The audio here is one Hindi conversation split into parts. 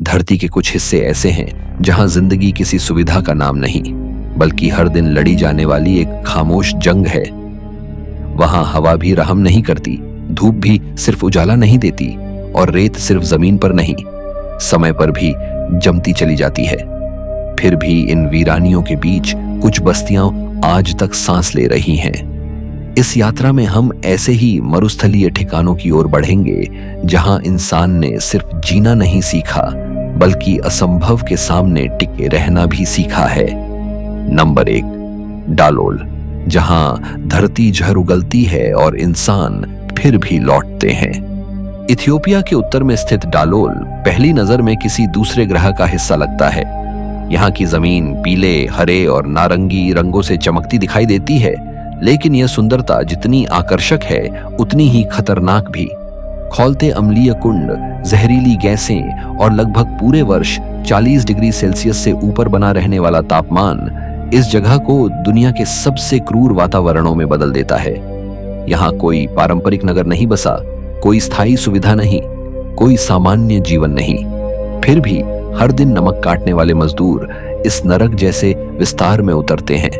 धरती के कुछ हिस्से ऐसे हैं जहां जिंदगी किसी सुविधा का नाम नहीं, बल्कि हर दिन लड़ी जाने वाली एक खामोश जंग है। वहां हवा भी रहम नहीं करती, धूप भी सिर्फ उजाला नहीं देती, और रेत सिर्फ जमीन पर नहीं, समय पर भी जमती चली जाती है। फिर भी इन वीरानियों के बीच कुछ बस्तियां आज तक सांस ले रही हैं। इस यात्रा में हम ऐसे ही मरुस्थलीय ठिकानों की ओर बढ़ेंगे जहां इंसान ने सिर्फ जीना नहीं सीखा, बल्कि असंभव के सामने टिके रहना भी सीखा है। नंबर 1, डालोल, जहां धरती झर उगलती है और इंसान फिर भी लौटते हैं। इथियोपिया के उत्तर में स्थित डालोल पहली नजर में किसी दूसरे ग्रह का हिस्सा लगता है। यहाँ की जमीन पीले, हरे और नारंगी रंगों से चमकती दिखाई देती है, लेकिन यह सुंदरता जितनी आकर्षक है उतनी ही खतरनाक भी। खौलते अम्लीय कुंड, जहरीली गैसें और लगभग पूरे वर्ष 40 डिग्री सेल्सियस से ऊपर बना रहने वाला तापमान इस जगह को दुनिया के सबसे क्रूर वातावरणों में बदल देता है। यहाँ कोई पारंपरिक नगर नहीं बसा, कोई स्थायी सुविधा नहीं, कोई सामान्य जीवन नहीं। फिर भी हर दिन नमक काटने वाले मजदूर इस नरक जैसे विस्तार में उतरते हैं।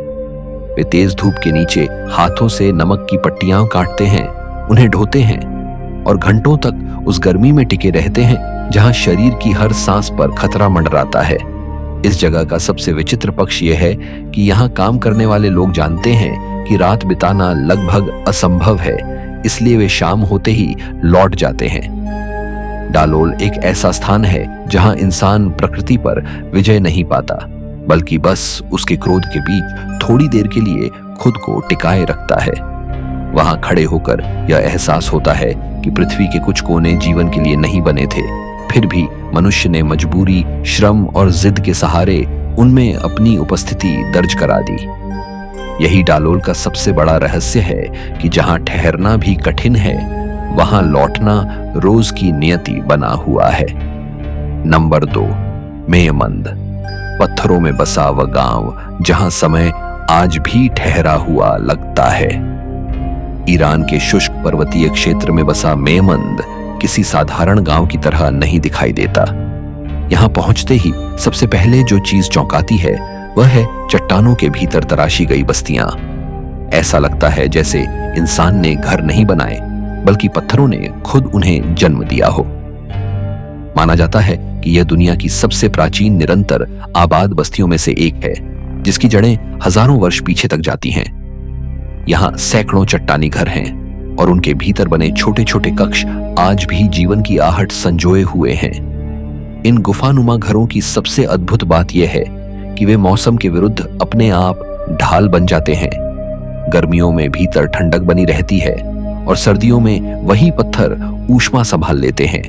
वे तेज धूप के नीचे हाथों से नमक की पट्टियां काटते हैं, उन्हें ढोते हैं और घंटों तक उस गर्मी में टिके रहते हैं जहां शरीर की हर सांस पर खतरा मंडराता है। इस जगह का सबसे विचित्र पक्ष यह है कि यहाँ काम करने वाले लोग जानते हैं कि रात बिताना लगभग असंभव है, इसलिए वे शाम होते ही लौट जाते हैं। डालोल एक ऐसा स्थान है जहां इंसान प्रकृति पर विजय नहीं पाता, बल्कि बस उसके क्रोध के बीच थोड़ी देर के लिए खुद को टिकाए रखता है। वहां खड़े होकर यह एहसास होता है कि पृथ्वी के कुछ कोने जीवन के लिए नहीं बने थे, फिर भी मनुष्य ने मजबूरी, श्रम और जिद के सहारे उनमें अपनी उपस्थिति दर्ज करा दी। यही डालोल का सबसे बड़ा रहस्य है कि जहां ठहरना भी कठिन है, वहां लौटना रोज की नियति बना हुआ है। नंबर 2, मेयमंद, पत्थरों में बसा वह गांव जहां समय आज भी ठहरा हुआ लगता है। ईरान के शुष्क पर्वतीय क्षेत्र में बसा मेयमंद किसी साधारण गांव की तरह नहीं दिखाई देता। यहां पहुंचते ही सबसे पहले जो चीज चौंकाती है वह है चट्टानों के भीतर तराशी गई बस्तियां। ऐसा लगता है जैसे इंसान ने घर नहीं बनाए, बल्कि पत्थरों ने खुद उन्हें जन्म दिया हो। माना जाता है कि यह दुनिया की सबसे प्राचीन निरंतर आबाद बस्तियों में से एक है, जिसकी जड़ें हजारों वर्ष पीछे तक जाती हैं। यहाँ सैकड़ों चट्टानी घर हैं और उनके भीतर बने छोटे छोटे कक्ष आज भी जीवन की आहट संजोए हुए हैं। इन गुफानुमा घरों की सबसे अद्भुत बात यह है कि वे मौसम के विरुद्ध अपने आप ढाल बन जाते हैं। गर्मियों में भीतर ठंडक बनी रहती है और सर्दियों में वही पत्थर ऊष्मा संभाल लेते हैं।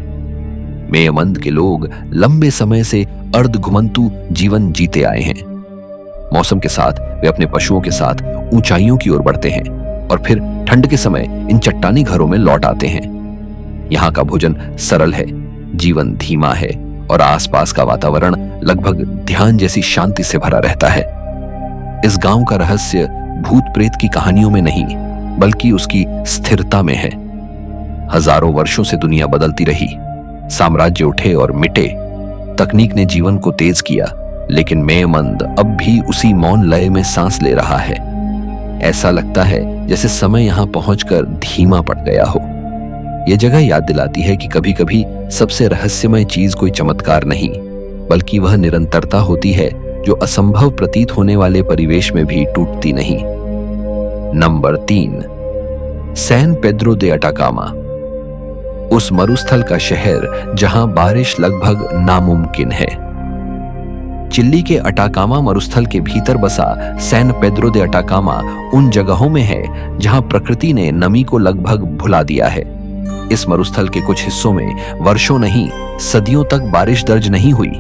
मेयमंद के लोग लंबे समय से अर्ध घुमंतु जीवन जीते आए हैं। मौसम के साथ वे अपने पशुओं के साथ ऊंचाइयों की ओर बढ़ते हैं और फिर ठंड के समय इन चट्टानी घरों में लौट आते हैं। यहाँ का भोजन सरल है, जीवन धीमा है और आसपास का वातावरण लगभग ध्यान जैसी शांति से भरा रहता है। इस गांव का रहस्य भूत प्रेत की कहानियों में नहीं, बल्कि उसकी स्थिरता में है। हजारों वर्षों से दुनिया बदलती रही, साम्राज्य उठे और मिटे, तकनीक ने जीवन को तेज किया, लेकिन मेयमंद अब भी उसी मौन लय में सांस ले रहा है। ऐसा लगता है जैसे समय यहां पहुंचकर धीमा पड़ गया हो। यह जगह याद दिलाती है कि कभी कभी सबसे रहस्यमय चीज कोई चमत्कार नहीं, बल्कि वह निरंतरता होती है जो असंभव प्रतीत होने वाले परिवेश में भी टूटती नहीं। नंबर 3, सैन पेड्रो दे अटाकामा, उस मरुस्थल का शहर जहां बारिश लगभग नामुमकिन है। चिली के अटाकामा मरुस्थल के भीतर बसा सैन पेड्रो दे अटाकामा उन जगहों में है जहां प्रकृति ने नमी को लगभग भुला दिया है। इस मरुस्थल के कुछ हिस्सों में वर्षों नहीं, सदियों तक बारिश दर्ज नहीं हुई।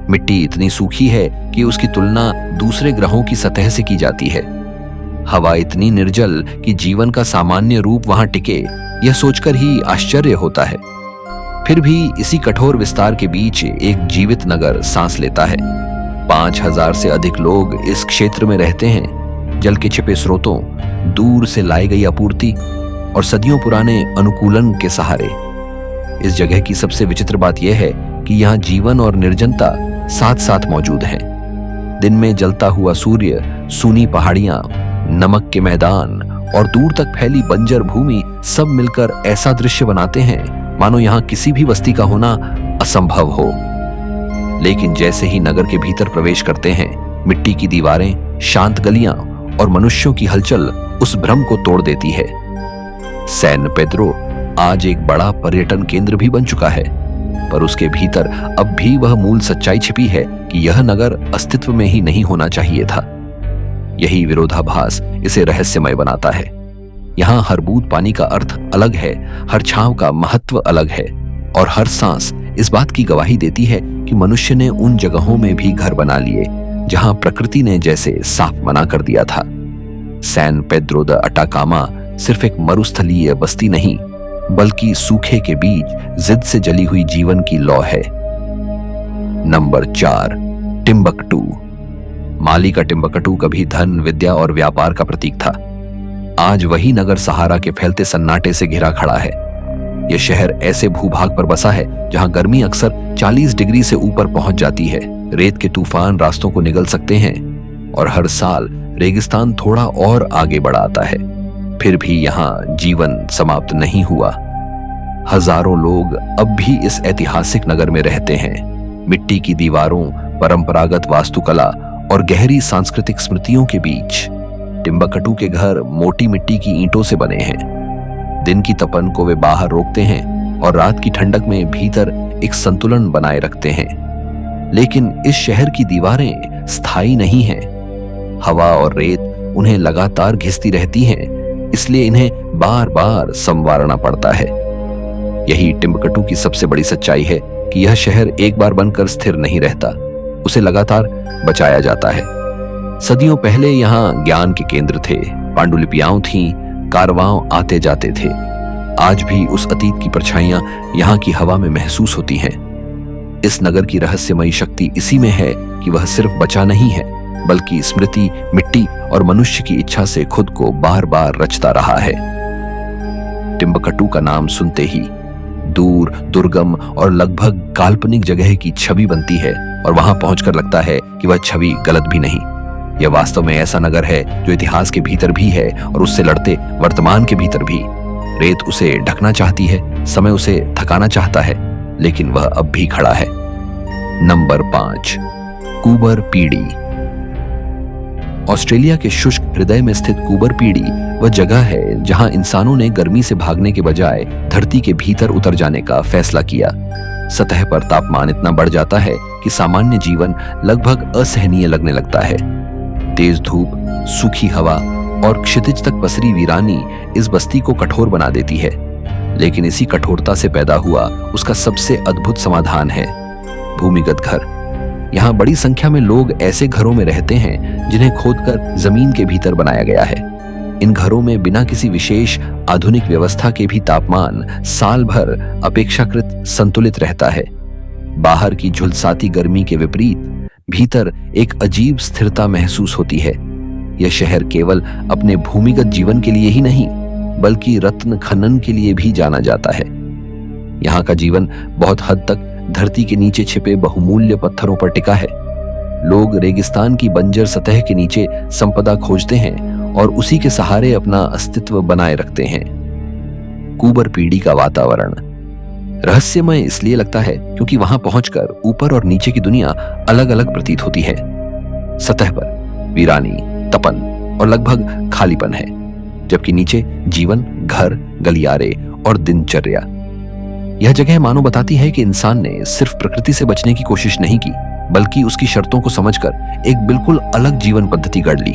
मिट्टी इतनी सूखी है कि उसकी तुलना दूसरे ग्रहों की सतह से की जाती है। हवा इतनी निर्जल कि जीवन का सामान्य रूप वहां टिके, यह सोचकर ही आश्चर्य होता है। फिर भी इसी कठोर विस्तार के बीच एक जीवित नगर सांस लेता है। 5000 से अधिक लोग इस क्षेत्र में रहते हैं। जल के छिपे स्रोतों, दूर से लाई गई आपूर्ति और सदियों पुराने अनुकूलन के सहारे। इस जगह की सबसे विचित्र बात यह है कि यहाँ जीवन और निर्जनता साथ साथ मौजूद हैं। दिन में जलता हुआ सूर्य, सूनी पहाड़ियां, नमक के मैदान और दूर तक फैली बंजर भूमि सब मिलकर ऐसा दृश्य बनाते हैं मानो यहाँ किसी भी बस्ती का होना असंभव हो। लेकिन जैसे ही नगर के भीतर प्रवेश करते हैं, मिट्टी की दीवारें, शांत गलियां और मनुष्यों की हलचल उस भ्रम को तोड़ देती है। सैन पेद्रो आज एक बड़ा पर्यटन केंद्र भी बन चुका है, पर उसके भीतर अब भी वह मूल सच्चाई छिपी है कि यह नगर अस्तित्व में ही नहीं होना चाहिए था। यही विरोधाभास इसे रहस्यमय बनाता है। यहाँ हर बूंद पानी का अर्थ अलग है, हर छांव का महत्व अलग है और हर सांस इस बात की गवाही देती है कि मनुष्य ने उन जगहों में भी घर बना लिए जहां प्रकृति ने जैसे साफ मना कर दिया था। सैन पेद्रो द अटाकामा सिर्फ एक मरुस्थलीय बस्ती नहीं, बल्कि सूखे के बीच जिद से जली हुई जीवन की लौ है। Number 4, Timbuktu. माली का टिम्बकटू कभी धन, विद्या और व्यापार का प्रतीक था। आज वही नगर सहारा के फैलते सन्नाटे से घिरा खड़ा है। यह शहर ऐसे भूभाग पर बसा है जहां गर्मी अक्सर 40 डिग्री से ऊपर पहुंच जाती है। रेत के तूफान रास्तों को निगल सकते हैं और हर साल रेगिस्तान थोड़ा और आगे बढ़ आता है। फिर भी यहाँ जीवन समाप्त नहीं हुआ। हजारों लोग अब भी इस ऐतिहासिक नगर में रहते हैं। मिट्टी की दीवारों, परंपरागत वास्तुकला और गहरी सांस्कृतिक स्मृतियों के बीच टिम्बकटू के घर मोटी मिट्टी की ईंटों से बने हैं। दिन की तपन को वे बाहर रोकते हैं और रात की ठंडक में भीतर एक संतुलन बनाए रखते हैं। लेकिन इस शहर की दीवारें स्थायी नहीं हैं। हवा और रेत उन्हें लगातार घिसती रहती हैं, इसलिए इन्हें बार बार संवारना पड़ता है। यही टिम्बकटू की सबसे बड़ी सच्चाई है कि यह शहर एक बार बनकर स्थिर नहीं रहता, उसे लगातार बचाया जाता है। सदियों पहले यहाँ ज्ञान के केंद्र थे, पांडुलिपियां थीं, कारवां आते जाते थे। आज भी उस अतीत की परछाइयां यहाँ की हवा में महसूस होती हैं। इस नगर की रहस्यमयी शक्ति इसी में है कि वह सिर्फ बचा नहीं है, बल्कि स्मृति, मिट्टी और मनुष्य की इच्छा से खुद को बार बार रचता रहा है। टिम्बकटू का नाम सुनते ही दूर, दुर्गम और लगभग काल्पनिक जगह की छवि बनती है और वहां पहुंचकर लगता है कि वह छवि गलत भी नहीं। यह वास्तव में ऐसा नगर है जो इतिहास के भीतर भी है और उससे लड़ते वर्तमान के भीतर भी। रेत उसे ढकना चाहती है, समय उसे थकाना चाहता है, लेकिन वह अब भी खड़ा है। नंबर 5, कूबर पीढ़ी। ऑस्ट्रेलिया के शुष्क हृदय में स्थित कूबर पीढ़ी वह जगह है जहां इंसानों ने गर्मी से भागने के बजाय धरती के भीतर उतर जाने का फैसला किया। सतह पर तापमान इतना बढ़ जाता है कि सामान्य जीवन लगभग असहनीय लगने लगता है। तेज धूप, सूखी हवा और क्षितिज तक पसरी वीरानी इस बस्ती को कठोर बना देती है। लेकिन इसी कठोरता से पैदा हुआ उसका सबसे अद्भुत समाधान है भूमिगत घर। यहाँ बड़ी संख्या में लोग ऐसे घरों में रहते हैं जिन्हें खोदकर जमीन के भीतर बनाया गया है। इन घरों में बिना किसी विशेष आधुनिक व्यवस्था के भी तापमान साल भर अपेक्षाकृत संतुलित रहता है। बाहर की झुलसाती गर्मी के विपरीत भीतर एक अजीब स्थिरता महसूस होती है। यह शहर केवल अपने भूमिगत जीवन के लिए ही नहीं, बल्कि रत्न खनन के लिए भी जाना जाता है। यहाँ का जीवन बहुत हद तक धरती के नीचे छिपे बहुमूल्य पत्थरों पर टिका है। लोग रेगिस्तान की बंजर सतह के नीचे संपदा खोजते हैं और उसी के सहारे अपना अस्तित्व बनाए रखते हैं। कूबर पीढ़ी का वातावरण रहस्यमय इसलिए लगता है क्योंकि वहां पहुंचकर ऊपर और नीचे की दुनिया अलग अलग प्रतीत होती है। सतह पर वीरानी, तपन और लगभग खालीपन है, जबकि नीचे जीवन, घर, गलियारे और दिनचर्या। यह जगह मानो बताती है कि इंसान ने सिर्फ प्रकृति से बचने की कोशिश नहीं की, बल्कि उसकी शर्तों को समझकर एक बिल्कुल अलग जीवन पद्धति गढ़ ली।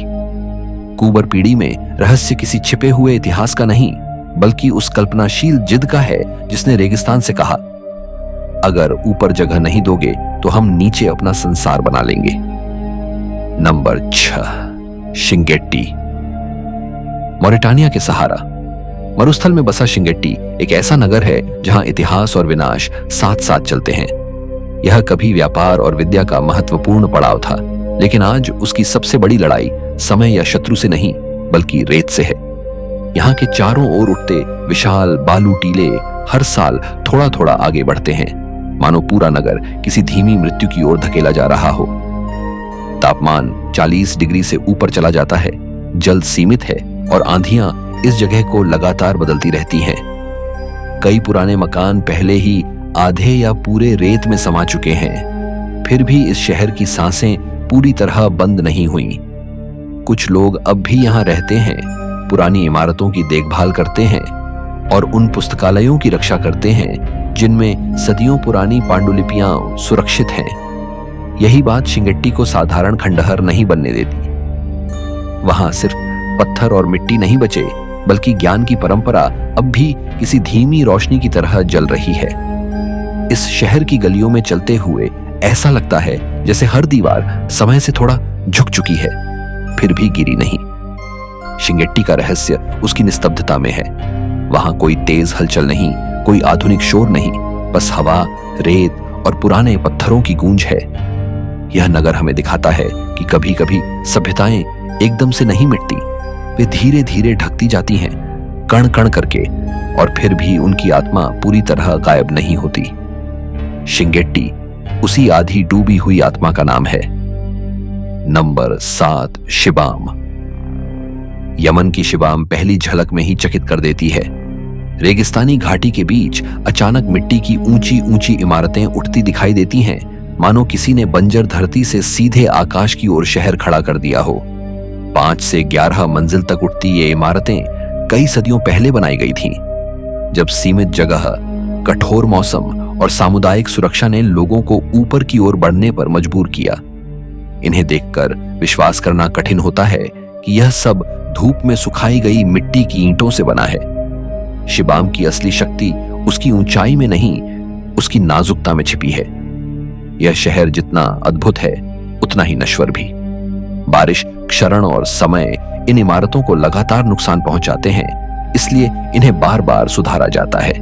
कूबर पीढ़ी में रहस्य किसी छिपे हुए इतिहास का नहीं, बल्कि उस कल्पनाशील जिद का है जिसने रेगिस्तान से कहा, अगर ऊपर जगह नहीं दोगे तो हम नीचे अपना संसार बना लेंगे। नंबर 6, शिंगेट्टी। मॉरिटानिया के सहारा मरुस्थल में बसा शिंगेट्टी एक ऐसा नगर है जहां इतिहास और विनाश साथ साथ चलते हैं। यह कभी व्यापार और विद्या का महत्वपूर्ण पड़ाव था, लेकिन आज उसकी सबसे बड़ी लड़ाई समय या शत्रु से नहीं, बल्कि रेत से है। यहाँ के चारों ओर उठते विशाल बालू टीले हर साल थोड़ा थोड़ा आगे बढ़ते हैं, मानो पूरा नगर किसी धीमी मृत्यु की ओर धकेला जा रहा हो। तापमान 40 डिग्री से ऊपर चला जाता है, जल सीमित है और आंधियां इस जगह को लगातार बदलती रहती हैं। कई पुराने मकान पहले ही आधे या पूरे रेत में समा चुके हैं, फिर भी इस शहर की सांसें पूरी तरह बंद नहीं हुई। कुछ लोग अब भी यहाँ रहते हैं, पुरानी इमारतों की देखभाल करते हैं और उन पुस्तकालयों की रक्षा करते हैं जिनमें सदियों पुरानी पांडुलिपियां सुरक्षित हैं। यही बात शिंगेट्टी को साधारण खंडहर नहीं बनने देती। वहां सिर्फ पत्थर और मिट्टी नहीं बचे, बल्कि ज्ञान की परंपरा अब भी किसी धीमी रोशनी की तरह जल रही है। इस शहर की गलियों में चलते हुए ऐसा लगता है जैसे हर दीवार समय से थोड़ा झुक चुकी है, फिर भी गिरी नहीं। शिंगेट्टी का रहस्य उसकी निस्तब्धता में है। वहां कोई तेज हलचल नहीं, कोई आधुनिक शोर नहीं, बस हवा, रेत और पुराने पत्थरों की गूंज है। यह नगर हमें दिखाता है कि कभी कभी सभ्यताएं एकदम से नहीं मिटती, वे धीरे धीरे ढकती जाती हैं, कण कण करके, और फिर भी उनकी आत्मा पूरी तरह गायब नहीं होती। शिंगेट्टी उसी आधी डूबी हुई आत्मा का नाम है। नंबर 7, शिबाम। यमन की शिबाम पहली झलक में ही चकित कर देती है। रेगिस्तानी घाटी के बीच अचानक मिट्टी की ऊंची ऊंची इमारतें उठती दिखाई देती हैं, मानो किसी ने बंजर धरती से सीधे आकाश की ओर शहर खड़ा कर दिया हो। 5 से 11 मंजिल तक उठती ये इमारतें कई सदियों पहले बनाई गई थीं, जब सीमित जगह, कठोर मौसम और सामुदायिक सुरक्षा ने लोगों को ऊपर की ओर बढ़ने पर मजबूर किया। इन्हें देखकर विश्वास करना कठिन होता है कि यह सब धूप में सुखाई गई मिट्टी की ईंटों से बना है। शिबाम की असली शक्ति उसकी ऊंचाई में नहीं, उसकी नाजुकता में छिपी है। यह शहर जितना अद्भुत है, उतना ही नश्वर भी। बारिश, क्षरण और समय इन इमारतों को लगातार नुकसान पहुंचाते हैं, इसलिए इन्हें बार बार सुधारा जाता है।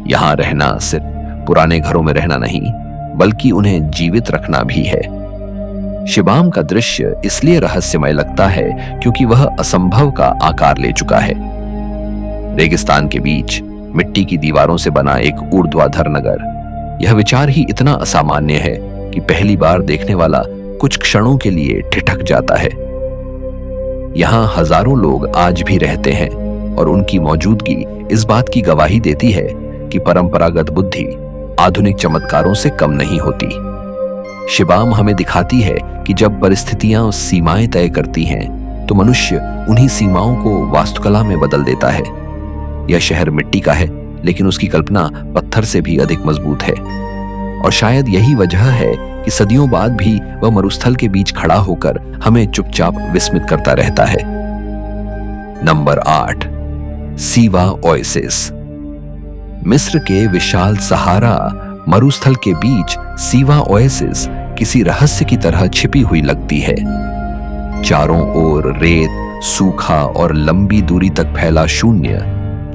यहां रहना सिर्फ पुराने घरों में रहना नहीं, बल्कि उन्हें जीवित रखना भी है। शिबाम का दृश्य इसलिए रहस्यमय लगता है क्योंकि वह असंभव का आकार ले चुका है। रेगिस्तान के बीच मिट्टी की दीवारों से बना एक ऊर्ध्वाधर नगर, यह विचार ही इतना असामान्य है कि पहली बार देखने वाला कुछ क्षणों के लिए ठिठक जाता है। यहां हजारों लोग आज भी रहते हैं और उनकी मौजूदगी इस बात की गवाही देती है कि परंपरागत बुद्धि आधुनिक चमत्कारों से कम नहीं होती। शिबाम हमें दिखाती है कि जब परिस्थितियां सीमाएं तय करती हैं, तो मनुष्य उन्हीं सीमाओं को वास्तुकला में बदल देता है। यह शहर मिट्टी का है, लेकिन उसकी कल्पना पत्थर से भी अधिक मजबूत है, और शायद यही वजह है कि सदियों बाद भी वह मरुस्थल के बीच खड़ा होकर हमें चुपचाप विस्मित करता रहता है। Number 8, Siva oasis. मिस्र के विशाल सहारा मरुस्थल के बीच सीवा ओएसिस किसी रहस्य की तरह छिपी हुई लगती है। चारों ओर रेत, सूखा और लंबी दूरी तक फैला शून्य,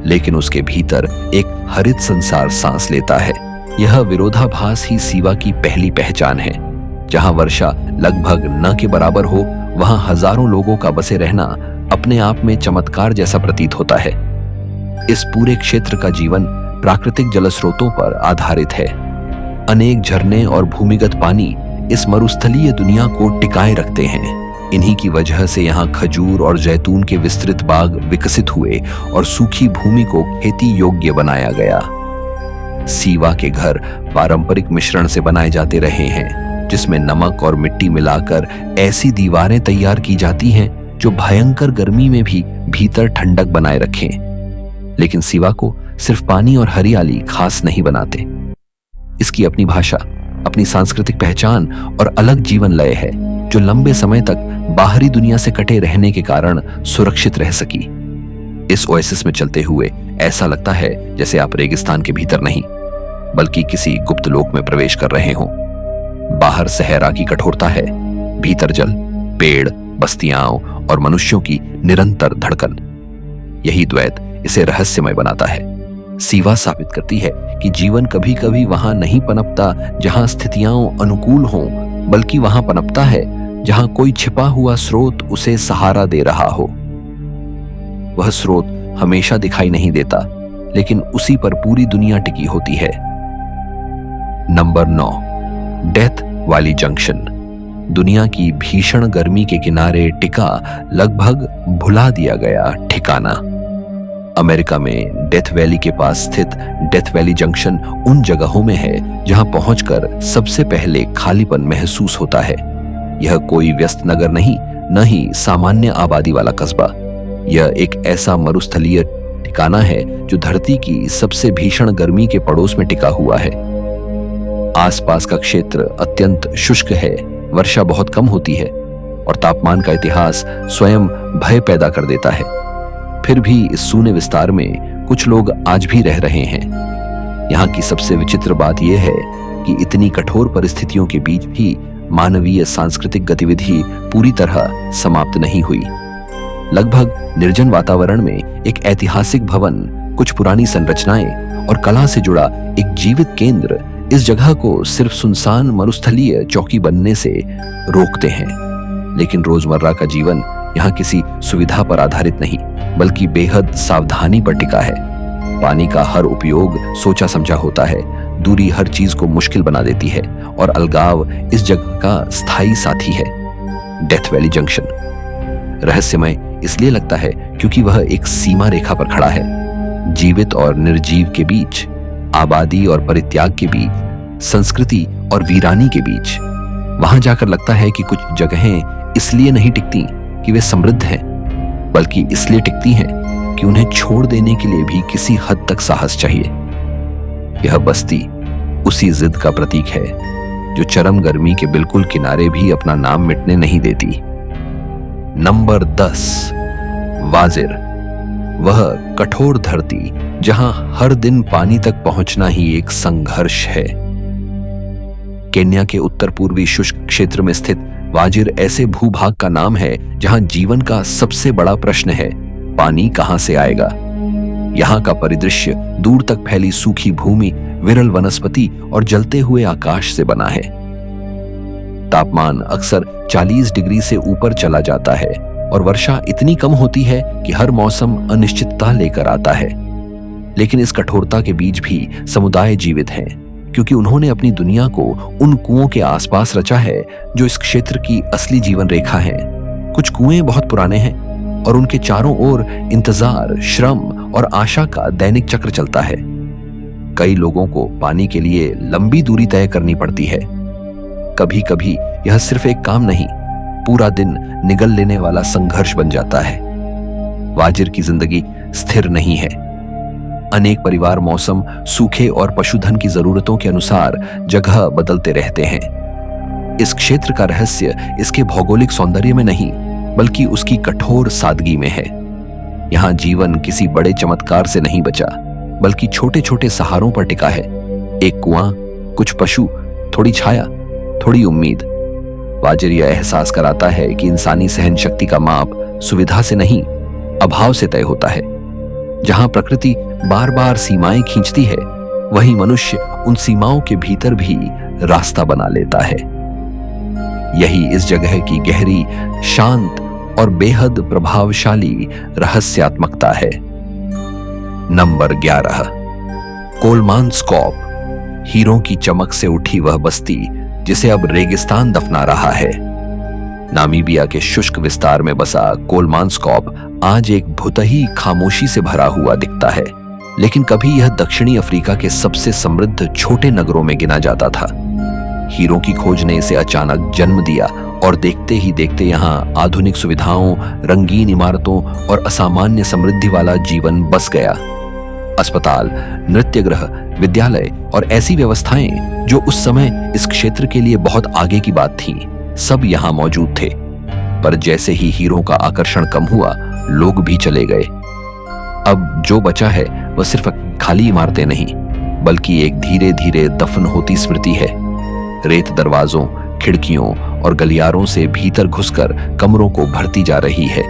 लेकिन उसके भीतर एक हरित संसार सांस लेता है। यह विरोधाभास ही सीवा की पहली पहचान है। जहां वर्षा लगभग न के बराबर हो, वहां हजारों लोगों का बसे रहना अपने आप में चमत्कार जैसा प्रतीत होता है। इस पूरे क्षेत्र का जीवन प्राकृतिक जलस्रोतों पर आधारित है। अनेक झरने और भूमिगत पानी इस मरुस्थलीय दुनिया को टिकाए रखते हैं। इन्हीं की वजह से यहाँ खजूर और जैतून के विस्तृत बाग विकसित हुए और सूखी भूमि को खेती योग्य बनाया गया। सीवा के घर पारंपरिक मिश्रण से बनाए जाते रहे हैं, जिसमें नमक और मिट्टी मिलाकर ऐसी दीवारें तैयार की जाती हैं जो भयंकर गर्मी में भी भीतर ठंडक बनाए रखें। लेकिन सीवा को सिर्फ पानी और हरियाली खास नहीं बनाते। इसकी अपनी भाषा, अपनी सांस्कृतिक पहचान और अलग जीवन लय है, जो लंबे समय तक बाहरी दुनिया से कटे रहने के कारण सुरक्षित रह सकी। इस ओएसिस में चलते हुए ऐसा लगता है जैसे आप रेगिस्तान के भीतर नहीं, बल्कि किसी गुप्त लोक में प्रवेश कर रहे हों। बाहर सहरा की कठोरता है, भीतर जल, पेड़, बस्तियां और मनुष्यों की निरंतर धड़कन। यही द्वैत इसे रहस्यमय बनाता है। सीवा साबित करती है कि जीवन कभी कभी वहां नहीं पनपता जहां स्थितियां अनुकूल हों, बल्कि वहां पनपता है जहां कोई छिपा हुआ स्रोत उसे सहारा दे रहा हो। वह स्रोत हमेशा दिखाई नहीं देता, लेकिन उसी पर पूरी दुनिया टिकी होती है। Number 9, death valley junction. दुनिया की भीषण गर्मी के किनारे टिका लगभग भुला दिया गया ठिकाना। अमेरिका में डेथ वैली के पास स्थित डेथ वैली जंक्शन उन जगहों में है जहां पहुंचकर सबसे पहले खालीपन महसूस होता है। यह कोई व्यस्त नगर नहीं, न ही सामान्य आबादी वाला कस्बा। यह एक ऐसा मरुस्थलीय ठिकाना है जो धरती की सबसे भीषण गर्मी के पड़ोस में टिका हुआ है। आसपास का क्षेत्र अत्यंत शुष्क है, वर्षा बहुत कम होती है और तापमान का इतिहास स्वयं भय पैदा कर देता है। फिर भी इस सूने विस्तार में कुछ लोग आज भी रह रहे हैं। यहाँ की सबसे विचित्र बात यह है कि इतनी कठोर परिस्थितियों के बीच भी मानवीय सांस्कृतिक गतिविधि पूरी तरह समाप्त नहीं हुई। लगभग निर्जन वातावरण में एक ऐतिहासिक भवन, कुछ पुरानी संरचनाएं और कला से जुड़ा एक जीवित केंद्र इस जगह को सिर्फ सुनसान मरुस्थलीय चौकी बनने से रोकते हैं। लेकिन रोजमर्रा का जीवन यहाँ किसी सुविधा पर आधारित नहीं, बल्कि बेहद सावधानी पर टिका है। पानी का हर उपयोग सोचा समझा होता है, दूरी हर चीज को मुश्किल बना देती है और अलगाव इस जगह का स्थायी साथी है। डेथ वैली जंक्शन रहस्यमय इसलिए लगता है क्योंकि वह एक सीमा रेखा पर खड़ा है, जीवित और निर्जीव के बीच, आबादी और परित्याग के बीच, संस्कृति और वीरानी के बीच। वहां जाकर लगता है कि कुछ जगहें इसलिए नहीं टिकती कि वे समृद्ध हैं, बल्कि इसलिए टिकती हैं कि उन्हें छोड़ देने के लिए भी किसी हद तक साहस चाहिए। यह बस्ती उसी जिद का प्रतीक है जो चरम गर्मी के बिल्कुल किनारे भी अपना नाम मिटने नहीं देती। नंबर 10, वाजिर। वह कठोर धरती जहां हर दिन पानी तक पहुंचना ही एक संघर्ष है। केन्या के उत्तर पूर्वी शुष्क क्षेत्र में स्थित वाजिर ऐसे भूभाग का नाम है जहां जीवन का सबसे बड़ा प्रश्न है, पानी कहां से आएगा। यहां का परिदृश्य दूर तक फैली सूखी भूमि, विरल वनस्पति और जलते हुए आकाश से बना है। तापमान अक्सर 40 डिग्री से ऊपर चला जाता है और वर्षा इतनी कम होती है कि हर मौसम अनिश्चितता लेकर आता है। लेकिन इस कठोरता के बीच भी समुदाय जीवित हैं, क्योंकि उन्होंने अपनी दुनिया को उन कुओं के आसपास रचा है जो इस क्षेत्र की असली जीवन रेखा है। कुछ कुएं बहुत पुराने हैं और उनके चारों ओर इंतजार, श्रम और आशा का दैनिक चक्र चलता है। कई लोगों को पानी के लिए लंबी दूरी तय करनी पड़ती है। कभी कभी यह सिर्फ एक काम नहीं, पूरा दिन निगल लेने वाला संघर्ष बन जाता है। वाजिर की जिंदगी स्थिर नहीं है। अनेक परिवार मौसम, सूखे और पशुधन की जरूरतों के अनुसार जगह बदलते रहते हैं। इस क्षेत्र का रहस्य इसके भौगोलिक सौंदर्य में नहीं, बल्कि उसकी कठोर सादगी में है। यहां जीवन किसी बड़े चमत्कार से नहीं बचा, बल्कि छोटे छोटे सहारों पर टिका है। एक कुआं, कुछ पशु, थोड़ी छाया, थोड़ी उम्मीद। वाजिर यह एहसास कराता है कि इंसानी सहन शक्ति का माप सुविधा से नहीं, अभाव से तय होता है। जहां प्रकृति बार बार सीमाएं खींचती है, वहीं मनुष्य उन सीमाओं के भीतर भी रास्ता बना लेता है। यही इस जगह की गहरी, शांत और बेहद प्रभावशाली रहस्यात्मकता है। नंबर 11, कोलमानस्कॉप। हीरों की चमक से उठी वह बस्ती जिसे अब रेगिस्तान दफना रहा है। नामीबिया के शुष्क विस्तार में बसा कोलमानस्कॉप आज एक भुतही खामोशी से भरा हुआ दिखता है, लेकिन कभी यह दक्षिणी अफ्रीका के सबसे समृद्ध छोटे नगरों में गिना जाता था। हीरों की खोज ने इसे अचानक जन्म दिया और देखते ही देखते यहाँ आधुनिक सुविधाओं, रंगीन इमारतों और असामान्य समृद्धि वाला जीवन बस गया। अस्पताल, नृत्यगृह, विद्यालय और ऐसी व्यवस्थाएं जो उस समय इस क्षेत्र के लिए बहुत आगे की बात थी, सब यहाँ मौजूद थे। पर जैसे ही हीरों का आकर्षण कम हुआ, लोग भी चले गए। अब जो बचा है वह सिर्फ खाली इमारतें नहीं, बल्कि एक धीरे धीरे दफन होती स्मृति है। रेत दरवाजों, खिड़कियों और गलियारों से भीतर घुसकर कमरों को भरती जा रही है।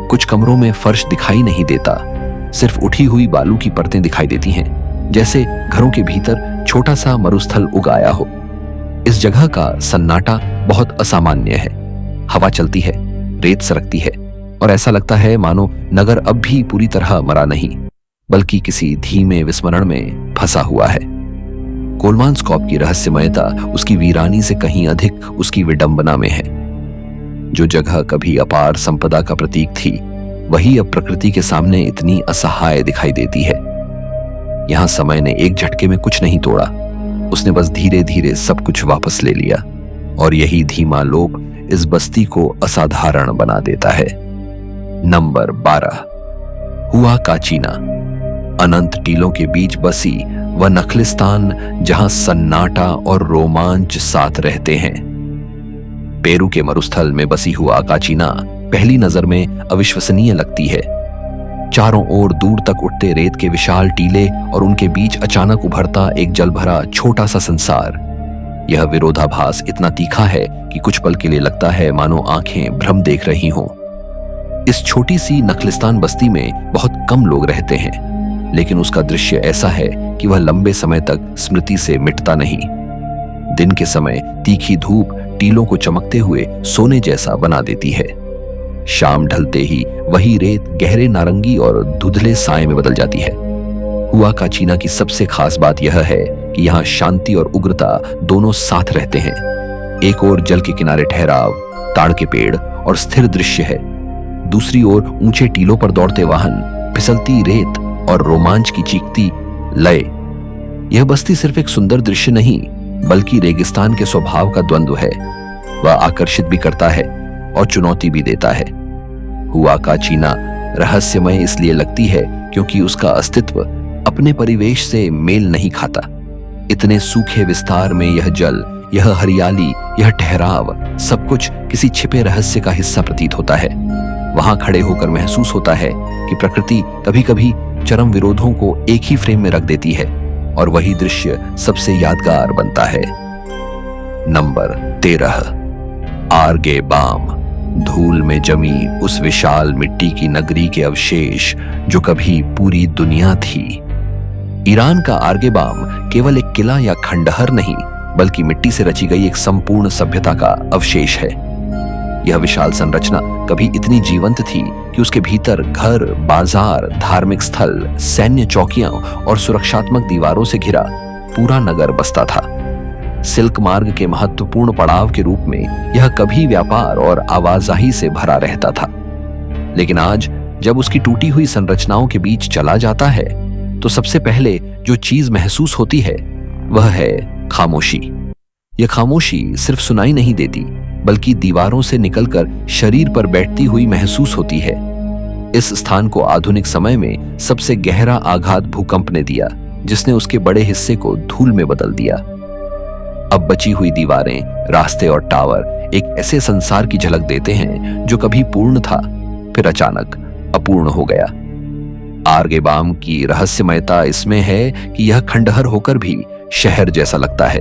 कुछ कमरों में फर्श दिखाई नहीं देता, सिर्फ उठी हुई बालू की परतें दिखाई देती हैं, जैसे घरों के भीतर छोटा सा मरुस्थल उगाया हो। इस जगह का सन्नाटा बहुत असामान्य है। हवा चलती है, रेत सरकती है और ऐसा लगता है मानो नगर अब भी पूरी तरह मरा नहीं, बल्कि किसी धीमे विस्मरण में फंसा हुआ है। कोलमान्स्कॉप की रहस्यमयता उसकी वीरानी से कहीं अधिक उसकी विडंबना में है। जो जगह कभी अपार संपदा का प्रतीक थी, वही अब प्रकृति के सामने इतनी असहाय दिखाई देती है। यहां समय ने एक झटके में कुछ नहीं तोड़ा, उसने बस धीरे धीरे सब कुछ वापस ले लिया, और यही धीमा लोभ इस बस्ती को असाधारण बना देता है। नंबर 12, हुआ काचीना। अनंत टीलों के बीच बसी वह नखलिस्तान जहां सन्नाटा और रोमांच साथ रहते हैं। पेरू के मरुस्थल में बसी हुआ काचीना पहली नजर में अविश्वसनीय लगती है। चारों ओर दूर तक उठते रेत के विशाल टीले और उनके बीच अचानक उभरता एक जलभरा छोटा सा संसार। यह विरोधाभास इतना तीखा है कि कुछ पल के लिए लगता है मानो आंखें भ्रम देख रही हों। इस छोटी सी नखलिस्तान बस्ती में बहुत कम लोग रहते हैं, लेकिन उसका दृश्य ऐसा है कि वह लंबे समय तक स्मृति से मिटता नहीं। दिन के समय तीखी धूप टीलों को चमकते हुए सोने जैसा बना देती है। शाम ढलते ही वही रेत गहरे नारंगी और धुंधले साए में बदल जाती है। हुआ काचीना की सबसे खास बात यह है कि यहाँ शांति और उग्रता दोनों साथ रहते हैं। एक ओर जल के किनारे ठहराव, ताड़ के पेड़ और स्थिर दृश्य है, दूसरी ओर ऊंचे टीलों पर दौड़ते वाहन, फिसलती रेत और रोमांच की चीखती लय। यह बस्ती सिर्फ एक सुंदर दृश्य नहीं, बल्कि रेगिस्तान के स्वभाव का द्वंद्व है। वह आकर्षित भी करता है और चुनौती भी देता है। हुआ काचीना रहस्यमय इसलिए लगती है क्योंकि उसका अस्तित्व अपने परिवेश से मेल नहीं खाता। इतने सूखे विस्तार में यह जल, यह हरियाली, यह ठहराव, सब कुछ किसी छिपे रहस्य का हिस्सा प्रतीत होता है। वहां खड़े होकर महसूस होता है कि प्रकृति कभी-कभी चरम विरोधों को एक ही फ्रेम में रख देती है, और वही दृश्य सबसे यादगार बनता है। नंबर 13, आर्गेबाम। धूल में जमी उस विशाल मिट्टी की नगरी के अवशेष जो कभी पूरी दुनिया थी। ईरान का आर्गेबाम केवल एक किला या खंडहर नहीं, बल्कि मिट्टी से रची गई एक संपूर्ण सभ्यता का अवशेष है। यह विशाल संरचना कभी इतनी जीवंत थी कि उसके भीतर घर, बाजार, धार्मिक स्थल, सैन्य चौकियां और सुरक्षात्मक दीवारों से घिरा पूरा नगर बसता था। सिल्क मार्ग के महत्वपूर्ण पड़ाव के रूप में यह कभी व्यापार और आवाजाही से भरा रहता था। लेकिन आज जब उसकी टूटी हुई संरचनाओं के बीच चला जाता है, तो सबसे पहले जो चीज महसूस होती है वह है खामोशी। यह खामोशी सिर्फ सुनाई नहीं देती, बल्कि दीवारों से निकलकर शरीर पर बैठती हुई महसूस होती है। इस स्थान को आधुनिक समय में सबसे गहरा आघात भूकंप ने दिया, जिसने उसके बड़े हिस्से को धूल में बदल दिया। अब बची हुई दीवारें, रास्ते और टावर एक ऐसे संसार की झलक देते हैं जो कभी पूर्ण था, फिर अचानक अपूर्ण हो गया। आर्गेबाम की रहस्यमयता इसमें है कि यह खंडहर होकर भी शहर जैसा लगता है।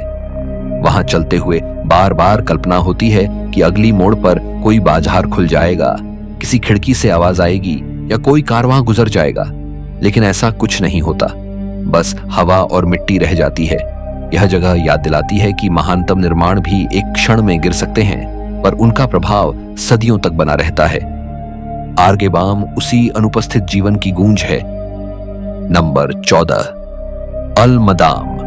वहां चलते हुए बार बार कल्पना होती है कि अगली मोड़ पर कोई बाजार खुल जाएगा, किसी खिड़की से आवाज आएगी या कोई कारवां गुजर जाएगा। लेकिन ऐसा कुछ नहीं होता, बस हवा और मिट्टी रह जाती है। यह जगह याद दिलाती है कि महानतम निर्माण भी एक क्षण में गिर सकते हैं, पर उनका प्रभाव सदियों तक बना रहता है। आर्गेबाम उसी अनुपस्थित जीवन की गूंज है। नंबर 14, अल मदाम।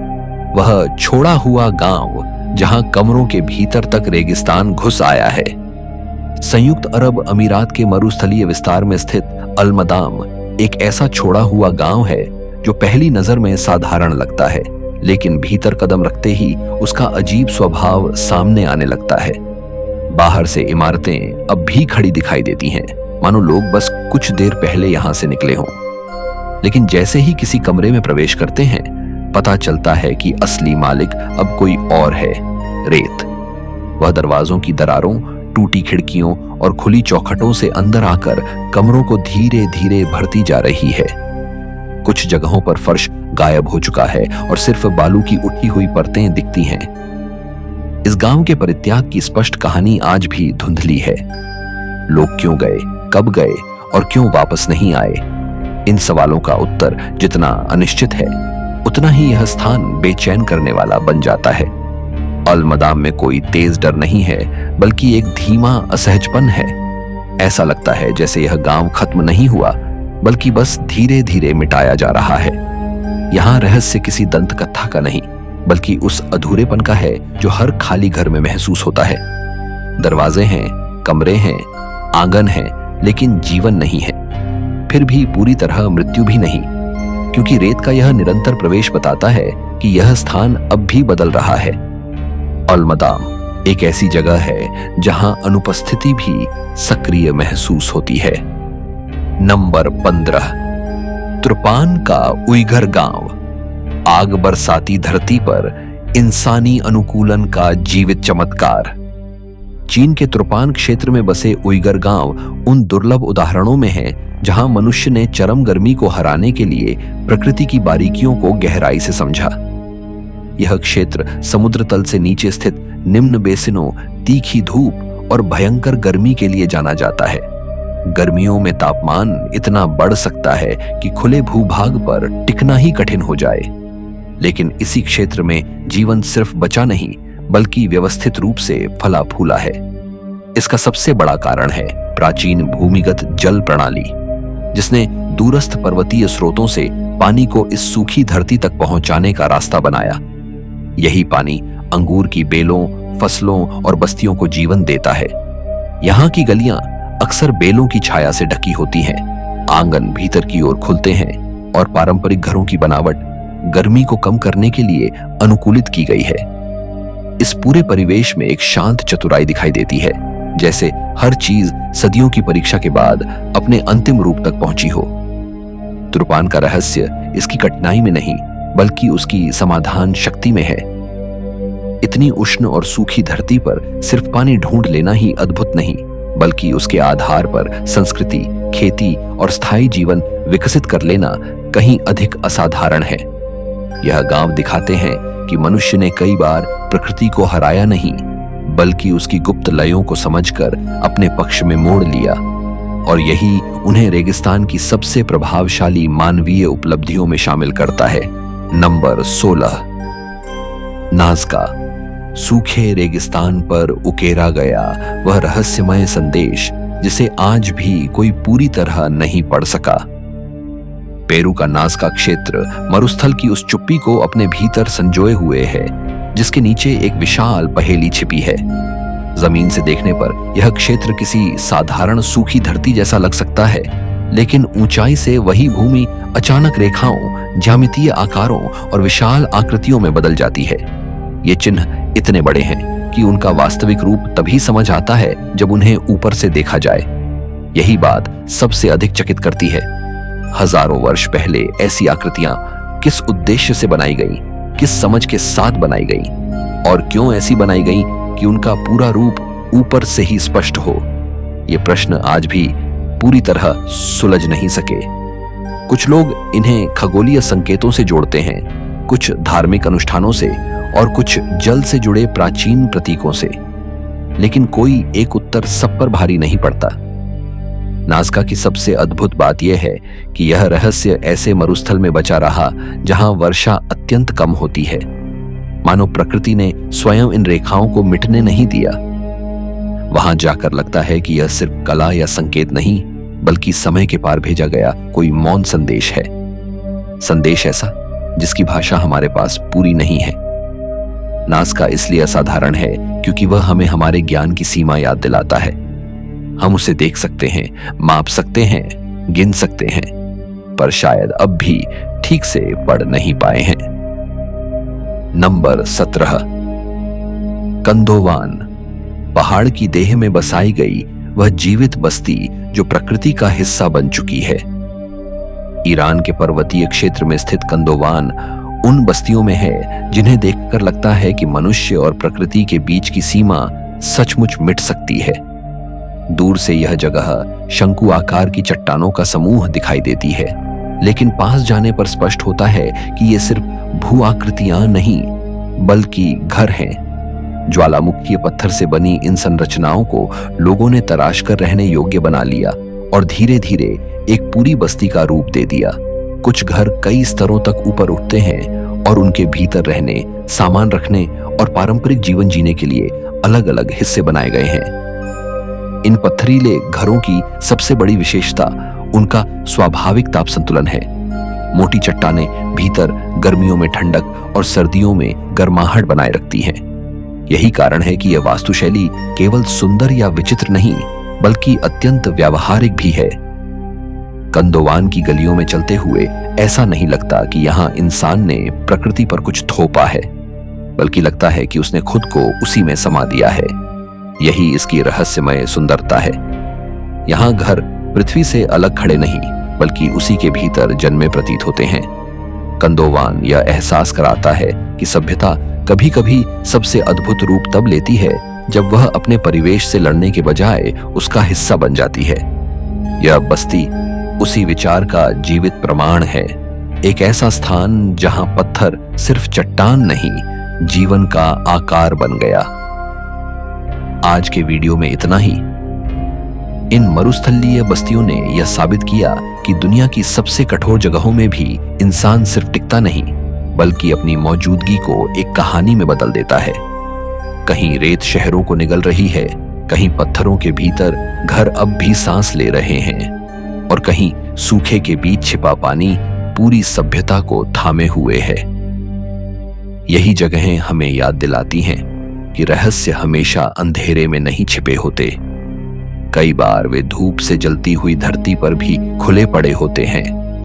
वह छोड़ा हुआ गांव जहां कमरों के भीतर तक रेगिस्तान घुस आया है। संयुक्त अरब अमीरात के मरुस्थलीय विस्तार में स्थित अल मदाम एक ऐसा छोड़ा हुआ गांव है जो पहली नजर में साधारण लगता है, लेकिन भीतर कदम रखते ही उसका अजीब स्वभाव सामने आने लगता है। बाहर से इमारतें अब भी खड़ी दिखाई देती हैं, मानो लोग बस कुछ देर पहले यहां से निकले हों। लेकिन जैसे ही किसी कमरे में प्रवेश करते हैं, पता चलता है कि असली मालिक अब कोई और है, रेत। वह दरवाजों की दरारों, टूटी खिड़कियों और खुली चौखटों से अंदर आकर कमरों को धीरे धीरे भरती जा रही है। कुछ जगहों पर फर्श गायब हो चुका है और सिर्फ बालू की उठी हुई परतें दिखती हैं। इस गांव के परित्याग की स्पष्ट कहानी आज भी धुंधली है। लोग क्यों गए, कब गए और क्यों वापस नहीं आए, इन सवालों का उत्तर जितना अनिश्चित है, उतना ही यह स्थान बेचैन करने वाला बन जाता है। अल मदाम में कोई तेज डर नहीं है, बल्कि एक धीमा असहजपन है। ऐसा लगता है जैसे यह गांव खत्म नहीं हुआ, बल्कि बस धीरे धीरे मिटाया जा रहा है। यहाँ रहस्य किसी दंत कथा का नहीं, बल्कि उस अधूरेपन का है जो हर खाली घर में महसूस होता है। दरवाजे हैं, कमरे हैं, आंगन है, लेकिन जीवन नहीं है। फिर भी पूरी तरह मृत्यु भी नहीं, क्योंकि रेत का यह निरंतर प्रवेश बताता है कि यह स्थान अब भी बदल रहा है। अलमदाम एक ऐसी जगह है जहां अनुपस्थिति भी सक्रिय महसूस होती है। नंबर 15, तुर्पान का उइघर गांव। आग बरसाती धरती पर इंसानी अनुकूलन का जीवित चमत्कार। चीन के तुर्पान क्षेत्र में बसे उइघर गांव उन दुर्लभ उदाहरणों में है जहां मनुष्य ने चरम गर्मी को हराने के लिए प्रकृति की बारीकियों को गहराई से समझा। यह क्षेत्र समुद्र तल से नीचे स्थित निम्न बेसिनों, तीखी धूप और भयंकर गर्मी के लिए जाना जाता है। गर्मियों में तापमान इतना बढ़ सकता है कि खुले भूभाग पर टिकना ही कठिन हो जाए। लेकिन इसी क्षेत्र में जीवन सिर्फ बचा नहीं, बल्कि व्यवस्थित रूप से फला फूला है। इसका सबसे बड़ा कारण है प्राचीन भूमिगत जल प्रणाली, जिसने दूरस्थ पर्वतीय स्रोतों से पानी को इस सूखी धरती तक पहुंचाने का रास्ता बनाया। यही पानी अंगूर की बेलों, फसलों और बस्तियों को जीवन देता है। यहाँ की गलियां अक्सर बेलों की छाया से ढकी होती हैं, आंगन भीतर की ओर खुलते हैं और पारंपरिक घरों की बनावट गर्मी को कम करने के लिए अनुकूलित की गई है। इस पूरे परिवेश में एक शांत चतुराई दिखाई देती है, जैसे हर चीज सदियों की परीक्षा के बाद अपने अंतिम रूप तक पहुंची हो। तुर्पान का रहस्य इसकी कठिनाई में नहीं, बल्कि उसकी समाधान शक्ति में है। इतनी उष्ण और सूखी धरती पर सिर्फ पानी ढूंढ लेना ही अद्भुत नहीं, बल्कि उसके आधार पर संस्कृति, खेती और स्थायी जीवन विकसित कर लेना कहीं अधिक असाधारण है। यह गांव दिखाते हैं कि मनुष्य ने कई बार प्रकृति को हराया नहीं, बल्कि उसकी गुप्त लयों को समझकर अपने पक्ष में मोड़ लिया, और यही उन्हें रेगिस्तान की सबसे प्रभावशाली मानवीय उपलब्धियों में शामिल करता है। Number 16, Nazca. सूखे रेगिस्तान पर उकेरा गया वह रहस्यमय संदेश जिसे आज भी कोई पूरी तरह नहीं पढ़ सका। पेरू का नाज़का क्षेत्र मरुस्थल की उस चुप्पी को अपने भीतर संजोए हुए है, जिसके नीचे एक विशाल पहेली छिपी है। जमीन से देखने पर यह क्षेत्र किसी साधारण सूखी धरती जैसा लग सकता है, लेकिन ऊंचाई से वही भूमि अचानक रेखाओं, ज्यामितीय आकारों और विशाल आकृतियों में बदल जाती है। ये चिन्ह इतने बड़े हैं कि उनका वास्तविक रूप तभी समझ आता है जब उन्हें ऊपर से देखा जाए। यही बात सबसे अधिक चकित करती है। हजारों वर्ष पहले ऐसी आकृतियां किस उद्देश्य से बनाई गई, किस समझ के साथ बनाई गई, और क्यों ऐसी बनाई गई कि उनका पूरा रूप ऊपर से ही स्पष्ट हो? ये प्रश्न आज भी पूरी तरह सुलझ नहीं सके। कुछ लोग इन्हें खगोलीय संकेतों से जोड़ते हैं, कुछ धार्मिक अनुष्ठानों से और कुछ जल से जुड़े प्राचीन प्रतीकों से, लेकिन कोई एक उत्तर सब पर भारी नहीं पड़ता। नाज़का की सबसे अद्भुत बात यह है कि यह रहस्य ऐसे मरुस्थल में बचा रहा जहां वर्षा अत्यंत कम होती है, मानो प्रकृति ने स्वयं इन रेखाओं को मिटने नहीं दिया। वहां जाकर लगता है कि यह सिर्फ कला या संकेत नहीं, बल्कि समय के पार भेजा गया कोई मौन संदेश है। संदेश ऐसा जिसकी भाषा हमारे पास पूरी नहीं है। नाज़का इसलिए असाधारण है क्योंकि वह हमें हमारे ज्ञान की सीमा याद दिलाता है। हम उसे देख सकते हैं, माप सकते हैं, गिन सकते हैं, पर शायद अब भी ठीक से पढ़ नहीं पाए हैं। नंबर 17, कंदोवान। पहाड़ की देह में बसाई गई वह जीवित बस्ती जो प्रकृति का हिस्सा बन चुकी है। ईरान के पर्वतीय क्षेत्र में स्थित कंदोवान उन बस्तियों में है जिन्हें देखकर लगता है कि मनुष्य और प्रकृति के बीच की सीमा सचमुच मिट सकती है। दूर से यह जगह शंकु आकार की चट्टानों का समूह दिखाई देती है, लेकिन पास जाने पर स्पष्ट होता है कि ये सिर्फ भू आकृतियां नहीं, बल्कि घर हैं। ज्वालामुखीय पत्थर से बनी इन संरचनाओं को लोगों ने तराश कर रहने योग्य बना लिया और धीरे धीरे एक पूरी बस्ती का रूप दे दिया। कुछ घर कई स्तरों तक ऊपर उठते हैं और उनके भीतर रहने, सामान रखने और पारंपरिक जीवन जीने के लिए अलग अलग हिस्से बनाए गए हैं। इन पत्थरीले घरों की सबसे बड़ी विशेषता उनका स्वाभाविक ताप संतुलन है। मोटी चट्टानें भीतर गर्मियों में ठंडक और सर्दियों में गर्माहट बनाए रखती हैं। यही कारण है कि यह वास्तुशैली केवल सुंदर या विचित्र नहीं, बल्कि अत्यंत व्यावहारिक भी है। कंदोवान की गलियों में चलते हुए ऐसा नहीं लगता कि यहाँ इंसान ने प्रकृति पर कुछ थोपा है, बल्कि लगता है कि उसने खुद को उसी में समा दिया है। यही इसकी रहस्यमय सुंदरता है। यहाँ घर पृथ्वी से अलग खड़े नहीं, बल्कि उसी के भीतर जन्मे प्रतीत होते हैं। कंदोवान यह एहसास कराता है कि सभ्यता कभी कभी सबसे अद्भुत रूप तब लेती है जब वह अपने परिवेश से लड़ने के बजाय उसका हिस्सा बन जाती है। यह बस्ती उसी विचार का जीवित प्रमाण है, एक ऐसा स्थान जहां पत्थर सिर्फ चट्टान नहीं, जीवन का आकार बन गया। आज के वीडियो में इतना ही। इन मरुस्थलीय बस्तियों ने यह साबित किया कि दुनिया की सबसे कठोर जगहों में भी इंसान सिर्फ टिकता नहीं, बल्कि अपनी मौजूदगी को एक कहानी में बदल देता है। कहीं रेत शहरों को निगल रही है, कहीं पत्थरों के भीतर घर अब भी सांस ले रहे हैं, और कहीं सूखे के बीच छिपा पानी पूरी सभ्यता को थामे हुए है। यही जगहें हमें याद दिलाती हैं कि रहस्य हमेशा अंधेरे में नहीं छिपे होते। कई बार वे धूप से जलती हुई धरती पर भी खुले पड़े होते हैं।